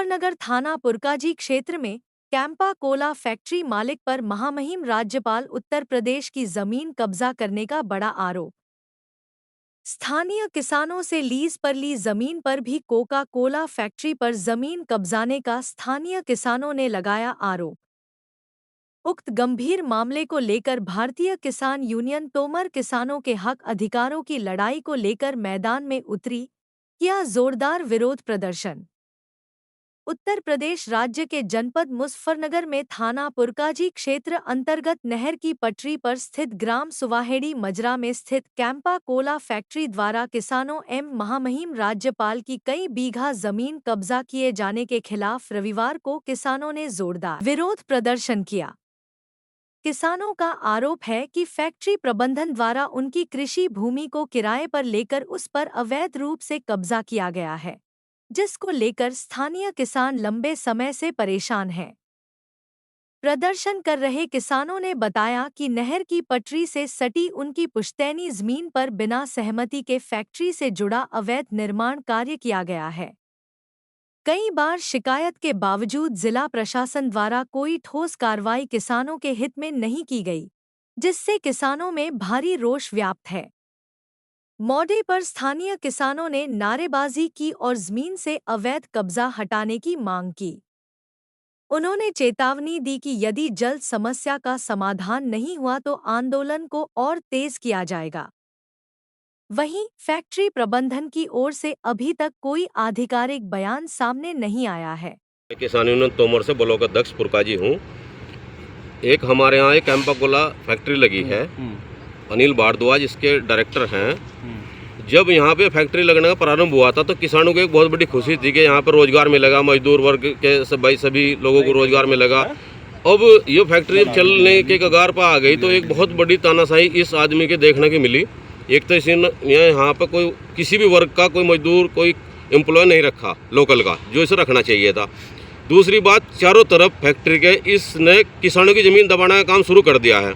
मुजफ्फरनगर थाना पुरकाजी क्षेत्र में कैंपा कोला फैक्ट्री मालिक पर महामहिम राज्यपाल उत्तर प्रदेश की जमीन कब्जा करने का बड़ा आरोप। स्थानीय किसानों से लीज पर ली जमीन पर भी कोका कोला फैक्ट्री पर जमीन कब्जाने का स्थानीय किसानों ने लगाया आरोप। उक्त गंभीर मामले को लेकर भारतीय किसान यूनियन तोमर किसानों के हक अधिकारों की लड़ाई को लेकर मैदान में उतरी, किया जोरदार विरोध प्रदर्शन। उत्तर प्रदेश राज्य के जनपद मुजफ्फरनगर में थाना पुरकाजी क्षेत्र अंतर्गत नहर की पटरी पर स्थित ग्राम सुवाहेड़ी मजरा में स्थित कैंपा कोला फैक्ट्री द्वारा किसानों महामहिम राज्यपाल की कई बीघा जमीन कब्जा किए जाने के खिलाफ रविवार को किसानों ने जोरदार विरोध प्रदर्शन किया। किसानों का आरोप है कि फैक्ट्री प्रबंधन द्वारा उनकी कृषि भूमि को किराए पर लेकर उस पर अवैध रूप से कब्जा किया गया है, जिसको लेकर स्थानीय किसान लंबे समय से परेशान हैं। प्रदर्शन कर रहे किसानों ने बताया कि नहर की पटरी से सटी उनकी पुश्तैनी जमीन पर बिना सहमति के फैक्ट्री से जुड़ा अवैध निर्माण कार्य किया गया है। कई बार शिकायत के बावजूद जिला प्रशासन द्वारा कोई ठोस कार्रवाई किसानों के हित में नहीं की गई, जिससे किसानों में भारी रोष व्याप्त है। मौके पर स्थानीय किसानों ने नारेबाजी की और जमीन से अवैध कब्जा हटाने की मांग की। उन्होंने चेतावनी दी कि यदि जल्द समस्या का समाधान नहीं हुआ तो आंदोलन को और तेज किया जाएगा। वहीं फैक्ट्री प्रबंधन की ओर से अभी तक कोई आधिकारिक बयान सामने नहीं आया है। किसान यूनियन तोमर से ब्लॉक अध्यक्ष पुरकाजी हूँ। एक हमारे यहाँ एक कैंपा कोला फैक्ट्री लगी है, अनिल भारद्वाज इसके डायरेक्टर हैं। जब यहाँ पे फैक्ट्री लगने का प्रारंभ हुआ था तो किसानों को एक बहुत बड़ी खुशी थी कि यहाँ पर रोजगार मिलेगा, मजदूर वर्ग के सभी लोगों को रोजगार मिलेगा। अब ये फैक्ट्री जब चलने के कगार पर आ गई तो एक बहुत बड़ी तानाशाही इस आदमी के देखने की मिली। एक तो इसने यहाँ पर कोई किसी भी वर्ग का कोई मजदूर कोई एम्प्लॉय नहीं रखा लोकल का, जो इसे रखना चाहिए था। दूसरी बात, चारों तरफ फैक्ट्री के इसने किसानों की ज़मीन दबाने का काम शुरू कर दिया है।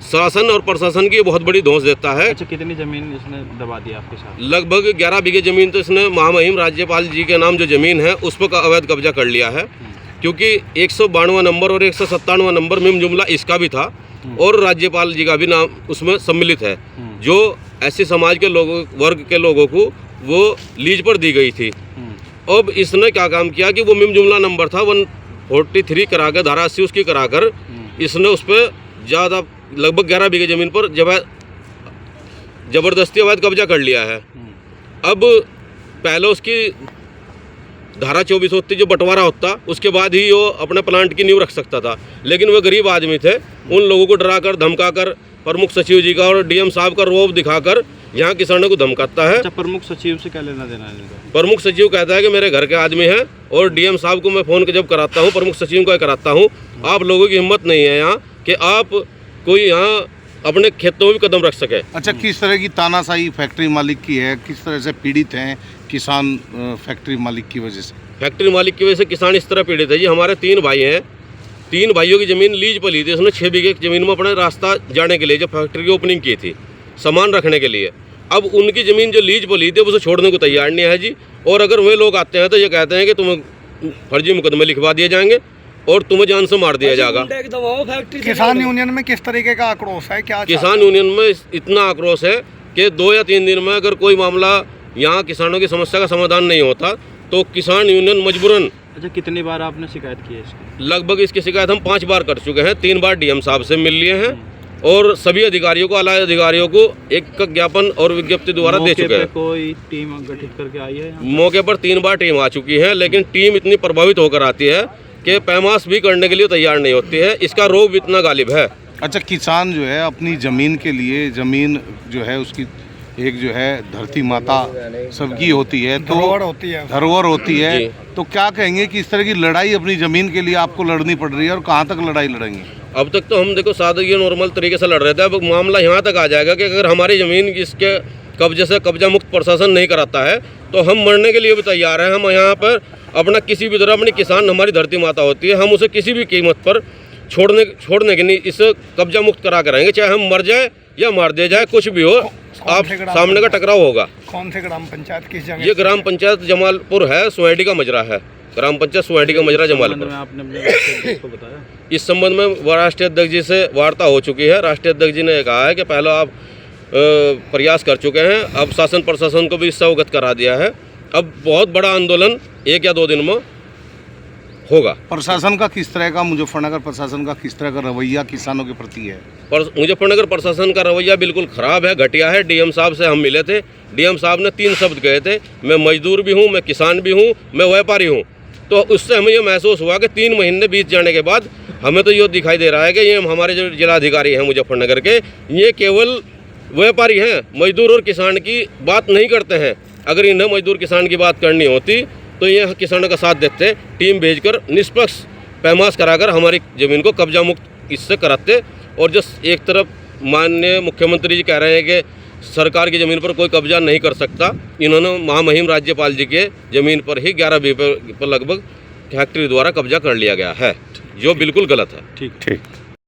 शासन और प्रशासन की बहुत बड़ी धौंस देता है। अच्छा, कितनी ज़मीन इसने दबा दिया आपके साथ? लगभग 11 बीघे ज़मीन तो इसने महामहिम राज्यपाल जी के नाम जो ज़मीन है उस पर अवैध कब्जा कर लिया है, क्योंकि 192वां नंबर और 197वां नंबर मिम जुमला इसका भी था और राज्यपाल जी का भी नाम उसमें सम्मिलित है, जो ऐसे समाज के लोगों वर्ग के लोगों को वो लीज पर दी गई थी। अब इसने क्या काम किया कि वो मिम जुमला नंबर था 143 कराकर धारा 80 उसकी कराकर इसने उस पर ज़्यादा लगभग 11 बीघे ज़मीन पर ज़बरदस्ती अवैध कब्जा कर लिया है। अब पहले उसकी धारा 24 होती जो बंटवारा होता, उसके बाद ही वो अपने प्लांट की नींव रख सकता था, लेकिन वे गरीब आदमी थे। उन लोगों को डराकर धमकाकर प्रमुख सचिव जी का और डीएम साहब का रौब दिखाकर यहाँ किसानों को धमकाता है। अच्छा, प्रमुख सचिव से क्या लेना देना है? प्रमुख सचिव कहता है कि मेरे घर के आदमी हैं, और डीएम साहब को मैं फ़ोन जब कराता हूँ, प्रमुख सचिव को कराता हूँ, आप लोगों की हिम्मत नहीं है यहाँ कि आप कोई यहाँ अपने खेतों में भी कदम रख सके। अच्छा, किस तरह की तानाशाही फैक्ट्री मालिक की है, किस तरह से पीड़ित हैं किसान फैक्ट्री मालिक की वजह से? फैक्ट्री मालिक की वजह से किसान इस तरह पीड़ित है जी। हमारे 3 भाई हैं, 3 भाइयों की ज़मीन लीज पर ली थी उसने 6 बीघे की ज़मीन में अपना रास्ता जाने के लिए, जब फैक्ट्री की ओपनिंग की थी सामान रखने के लिए। अब उनकी ज़मीन जो लीज पर ली थी उसे छोड़ने को तैयार नहीं है जी। और अगर वे लोग आते हैं तो ये कहते हैं कि तुम्हें फर्जी मुकदमे लिखवा दिए जाएंगे और तुम्हें जान से मार दिया जाएगा। किसान यूनियन में किस तरीके का आक्रोश है? क्या किसान यूनियन में इतना आक्रोश है कि 2 या 3 दिन में अगर कोई मामला यहाँ किसानों की समस्या का समाधान नहीं होता तो किसान यूनियन मजबूरन। अच्छा, कितनी बार आपने शिकायत की है इसकी? लगभग इसकी शिकायत हम 5 बार कर चुके हैं। 3 बार डीएम साहब से मिल लिए हैं और सभी अधिकारियों को, आला अधिकारियों को एक ज्ञापन और विज्ञप्ति द्वारा दे चुके हैं। कोई टीम गठित करके आई है? मौके पर 3 बार टीम आ चुकी है, लेकिन टीम इतनी प्रभावित होकर आती है कि पैमास भी करने के लिए तैयार नहीं होती है। इसका रोग इतना गालिब है। अच्छा, किसान जो है अपनी ज़मीन के लिए, ज़मीन जो है उसकी एक जो है धरती माता सबकी होती है, तो धरोहर होती है, तो क्या कहेंगे कि इस तरह की लड़ाई अपनी ज़मीन के लिए आपको लड़नी पड़ रही है, और कहाँ तक लड़ाई लड़ेंगे? अब तक तो हम देखो सादगी नॉर्मल तरीके से लड़ रहे थे। अब मामला यहाँ तक आ जाएगा कि अगर हमारी ज़मीन इसके कब्जे से कब्जा मुक्त प्रशासन नहीं कराता है तो हम मरने के लिए भी तैयार हैं। हम यहाँ पर अपना किसी भी तरह, अपनी किसान हमारी धरती माता होती है, हम उसे किसी भी कीमत पर छोड़ने के नहीं, इसे कब्जा मुक्त करा कराएंगे, चाहे हम मर जाए या मार दिया जाए, कुछ भी हो। आप सामने का टकराव होगा। कौन से ग्राम पंचायत, किस जगह? ये ग्राम पंचायत जमालपुर है, सुहेड़ी का मजरा है। ग्राम पंचायत सुहाटी का मजरा संबंध जमालपुर। में आपने अपने राष्ट्रीय अध्यक्ष को बताया? इस संबंध में राष्ट्रीय अध्यक्ष जी से वार्ता हो चुकी है। राष्ट्रीय अध्यक्ष जी ने कहा है कि पहला आप प्रयास कर चुके हैं, अब शासन प्रशासन को भी इससे अवगत करा दिया है। अब बहुत बड़ा आंदोलन 1 या 2 दिन में होगा। प्रशासन का किस तरह का, मुजफ्फरनगर प्रशासन का किस तरह का रवैया किसानों के प्रति है? पर मुजफ्फरनगर प्रशासन का रवैया बिल्कुल ख़राब है, घटिया है। डीएम साहब से हम मिले थे, डीएम साहब ने 3 शब्द कहे थे, मैं मजदूर भी हूँ, मैं किसान भी हूँ, मैं व्यापारी हूँ। तो उससे हमें ये महसूस हुआ कि 3 महीने बीत जाने के बाद हमें तो ये दिखाई दे रहा है कि ये हमारे जो जिलाधिकारी हैं मुजफ्फरनगर के, ये केवल व्यापारी हैं, मजदूर और किसान की बात नहीं करते हैं। अगर इन्हें मजदूर किसान की बात करनी होती तो ये किसानों का साथ देते, टीम भेजकर निष्पक्ष पैमाश कराकर हमारी ज़मीन को कब्जा मुक्त इससे कराते। और जो एक तरफ माननीय मुख्यमंत्री जी कह रहे हैं कि सरकार की ज़मीन पर कोई कब्जा नहीं कर सकता, इन्होंने महामहिम राज्यपाल जी के ज़मीन पर ही 11 बीघे पर लगभग फैक्ट्री द्वारा कब्जा कर लिया गया है, जो बिल्कुल गलत है। ठीक। ठीक।